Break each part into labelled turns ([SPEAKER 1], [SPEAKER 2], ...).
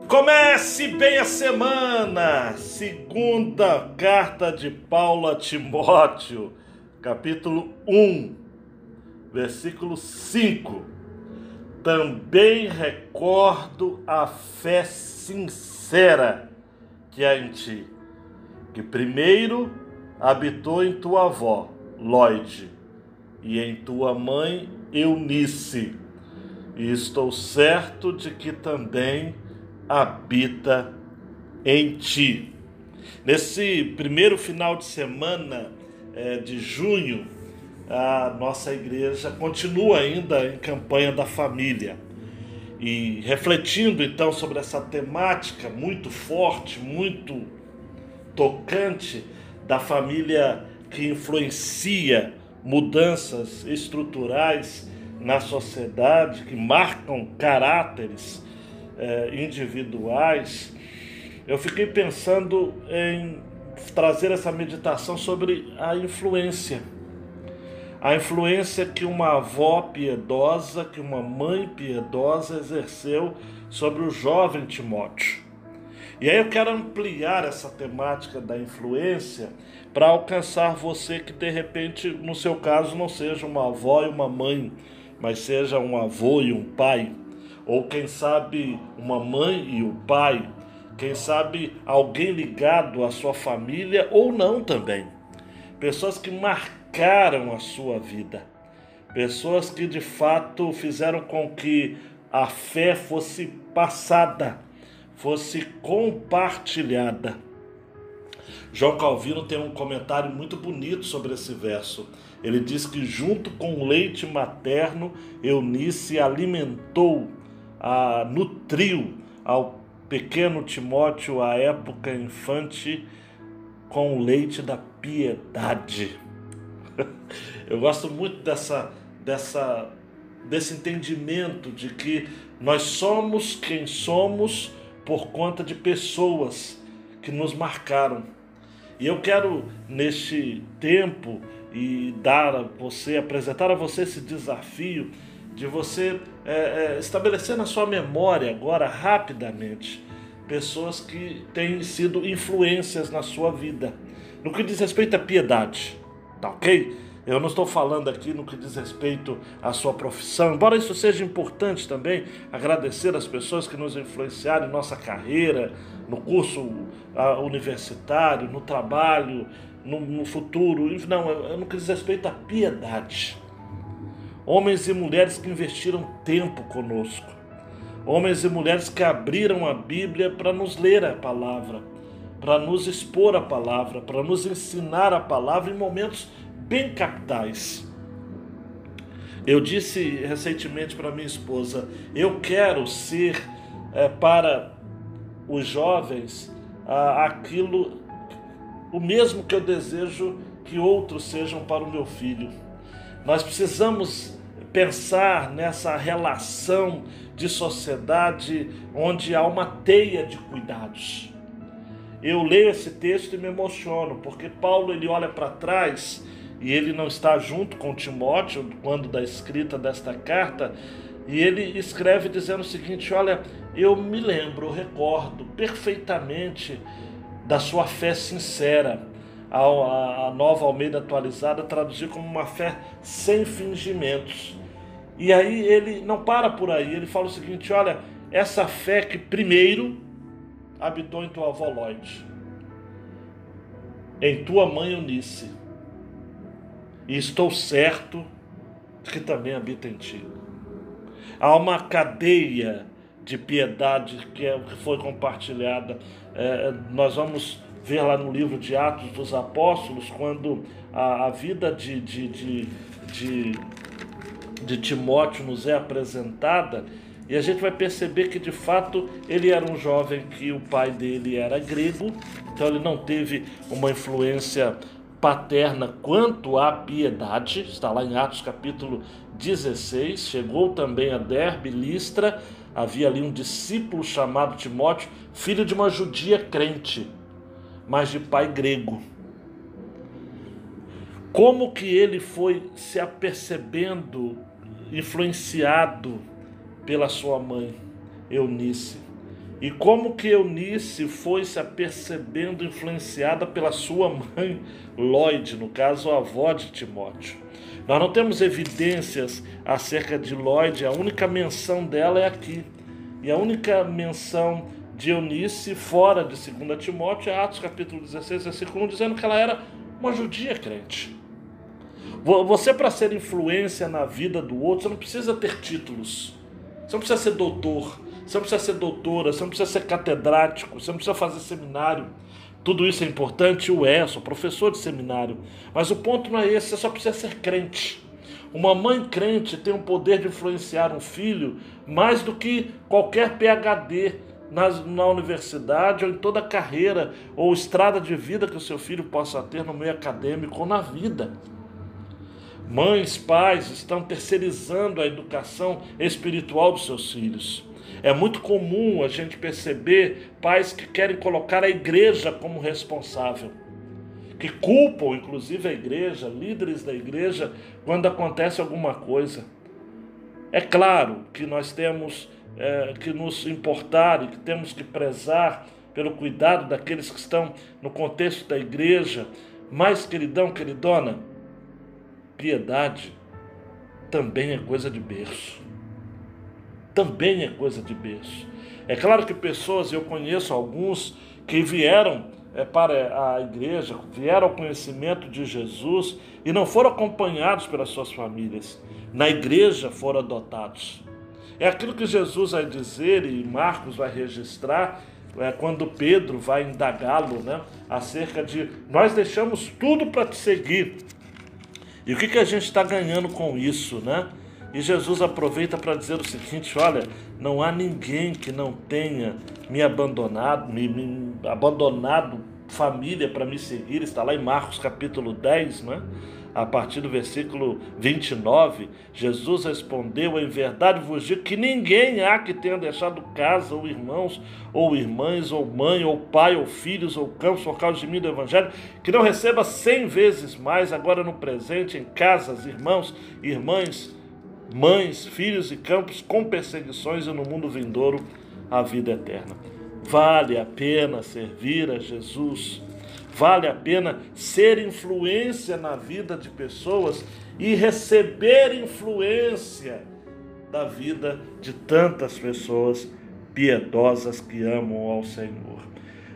[SPEAKER 1] Comece bem a semana! Segunda carta de Paulo a Timóteo, capítulo 1, versículo 5. Também recordo a fé sincera que há em ti, que primeiro habitou em tua avó, Lóide, e em tua mãe, Eunice, e estou certo de que também habita em ti. Nesse primeiro final de semana de junho, a nossa igreja continua ainda em campanha da família. E refletindo então sobre essa temática muito forte, muito tocante da família que influencia mudanças estruturais na sociedade, que marcam caráteres individuais, eu fiquei pensando em trazer essa meditação sobre a influência que uma avó piedosa, que uma mãe piedosa exerceu sobre o jovem Timóteo. E aí eu quero ampliar essa temática da influência para alcançar você que de repente, no seu caso, não seja uma avó e uma mãe, mas seja um avô e um pai, ou quem sabe uma mãe e o pai, quem sabe alguém ligado à sua família ou não também. Pessoas que marcaram a sua vida, pessoas que de fato fizeram com que a fé fosse passada, fosse compartilhada. João Calvino tem um comentário muito bonito sobre esse verso. Ele diz que junto com o leite materno, Eunice alimentou, nutriu ao pequeno Timóteo, à época infante, com o leite da piedade. Eu gosto muito desse entendimento de que nós somos quem somos por conta de pessoas que nos marcaram. E eu quero, neste tempo, apresentar a você esse desafio de você estabelecer na sua memória agora, rapidamente, pessoas que têm sido influências na sua vida, no que diz respeito à piedade, tá ok? Eu não estou falando aqui no que diz respeito à sua profissão, embora isso seja importante também, agradecer as pessoas que nos influenciaram em nossa carreira, no curso universitário, no trabalho, no futuro, não, no que diz respeito à piedade. Homens e mulheres que investiram tempo conosco, homens e mulheres que abriram a Bíblia para nos ler a palavra, para nos expor a palavra, para nos ensinar a palavra em momentos bem capitais. Eu disse recentemente para minha esposa, eu quero ser para os jovens o mesmo que eu desejo que outros sejam para o meu filho. Nós precisamos pensar nessa relação de sociedade onde há uma teia de cuidados. Eu leio esse texto e me emociono, porque Paulo ele olha para trás e ele não está junto com Timóteo quando da escrita desta carta, e ele escreve dizendo o seguinte: olha, eu me lembro, eu recordo perfeitamente da sua fé sincera. A Nova Almeida Atualizada traduziu como uma fé sem fingimentos. E aí ele não para por aí, ele fala o seguinte: olha, essa fé que primeiro habitou em tua avó Lóide, em tua mãe Eunice, e estou certo que também habita em ti. Há uma cadeia de piedade que foi compartilhada. Nós vamos ver lá no livro de Atos dos Apóstolos, quando a vida de Timóteo nos é apresentada, e a gente vai perceber que de fato ele era um jovem que o pai dele era grego, então ele não teve uma influência paterna quanto à piedade. Está lá em Atos capítulo 16, chegou também a Derbe, Listra, havia ali um discípulo chamado Timóteo, filho de uma judia crente, mas de pai grego. Como que ele foi se apercebendo influenciado pela sua mãe, Eunice. E como que Eunice foi se apercebendo influenciada pela sua mãe, Lloyd, no caso a avó de Timóteo. Nós não temos evidências acerca de Lloyd, a única menção dela é aqui. E a única menção de Eunice fora de 2 Timóteo é Atos capítulo 16, versículo 1, dizendo que ela era uma judia crente. Você, para ser influência na vida do outro, você não precisa ter títulos. Você não precisa ser doutor, você não precisa ser doutora, você não precisa ser catedrático, você não precisa fazer seminário. Tudo isso é importante, sou professor de seminário. Mas o ponto não é esse, você só precisa ser crente. Uma mãe crente tem o poder de influenciar um filho mais do que qualquer PhD na universidade ou em toda a carreira ou estrada de vida que o seu filho possa ter no meio acadêmico ou na vida. Mães, pais estão terceirizando a educação espiritual dos seus filhos. É muito comum a gente perceber pais que querem colocar a igreja como responsável, que culpam inclusive a igreja, líderes da igreja, quando acontece alguma coisa. É claro que nós temos que nos importar e que temos que prezar pelo cuidado daqueles que estão no contexto da igreja, mas, queridão, queridona, piedade também é coisa de berço. Também é coisa de berço. É claro que pessoas, eu conheço alguns que vieram para a igreja, vieram ao conhecimento de Jesus e não foram acompanhados pelas suas famílias. Na igreja foram adotados. É aquilo que Jesus vai dizer e Marcos vai registrar quando Pedro vai indagá-lo, acerca de nós deixamos tudo para te seguir. E o que a gente está ganhando com isso, E Jesus aproveita para dizer o seguinte: olha, não há ninguém que não tenha me abandonado família para me seguir. Está lá em Marcos capítulo 10, a partir do versículo 29. Jesus respondeu: em verdade vos digo que ninguém há que tenha deixado casa, ou irmãos, ou irmãs, ou mãe, ou pai, ou filhos, ou campos, por causa de mim do evangelho, que não receba 100 vezes mais agora no presente em casas, irmãos, irmãs, mães, filhos e campos, com perseguições, e no mundo vindouro a vida eterna. Vale a pena servir a Jesus, vale a pena ser influência na vida de pessoas e receber influência da vida de tantas pessoas piedosas que amam ao Senhor.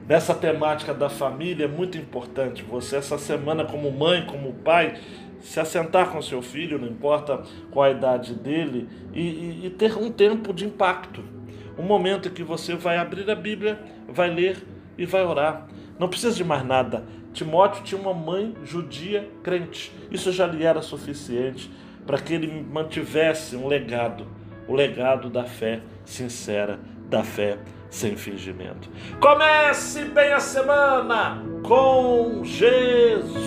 [SPEAKER 1] Nessa temática da família é muito importante você, essa semana, como mãe, como pai, se assentar com seu filho, não importa qual a idade dele, e ter um tempo de impacto. Um momento em que você vai abrir a Bíblia, vai ler e vai orar. Não precisa de mais nada. Timóteo tinha uma mãe judia crente. Isso já lhe era suficiente para que ele mantivesse um legado. O legado da fé sincera, da fé sem fingimento. Comece bem a semana com Jesus!